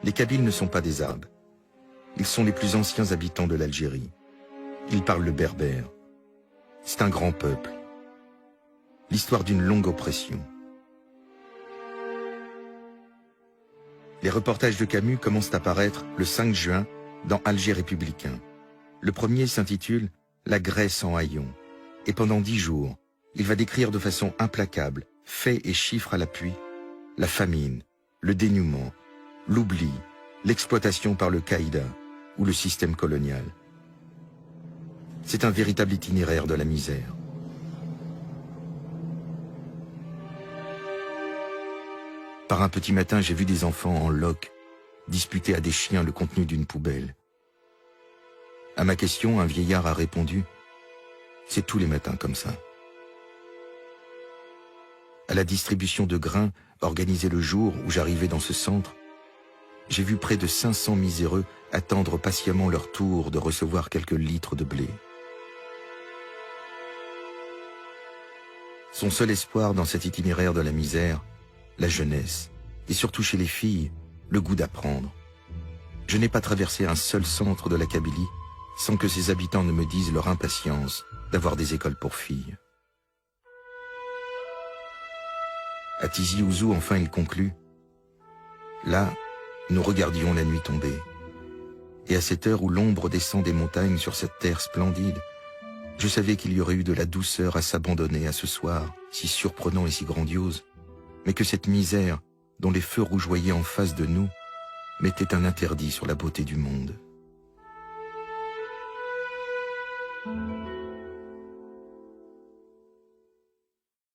Les Kabyles ne sont pas des Arabes. Ils sont les plus anciens habitants de l'Algérie. Ils parlent le berbère. C'est un grand peuple. L'histoire d'une longue oppression. Les reportages de Camus commencent à paraître le 5 juin dans Alger républicain. Le premier s'intitule « La Grèce en haillons » et pendant 10 jours, il va décrire de façon implacable, faits et chiffres à l'appui, la famine, le dénuement, l'oubli, l'exploitation par le Caïda ou le système colonial. C'est un véritable itinéraire de la misère. Par un petit matin, j'ai vu des enfants en loques disputer à des chiens le contenu d'une poubelle. À ma question, un vieillard a répondu « C'est tous les matins comme ça ». À la distribution de grains organisée le jour où j'arrivais dans ce centre, j'ai vu près de 500 miséreux attendre patiemment leur tour de recevoir quelques litres de blé. Son seul espoir dans cet itinéraire de la misère, la jeunesse, et surtout chez les filles, le goût d'apprendre. Je n'ai pas traversé un seul centre de la Kabylie sans que ses habitants ne me disent leur impatience d'avoir des écoles pour filles. À Tizi Ouzou, enfin, il conclut « Là, nous regardions la nuit tomber. Et à cette heure où l'ombre descend des montagnes sur cette terre splendide, je savais qu'il y aurait eu de la douceur à s'abandonner à ce soir, si surprenant et si grandiose, mais que cette misère, dont les feux rougeoyaient en face de nous, mettait un interdit sur la beauté du monde. »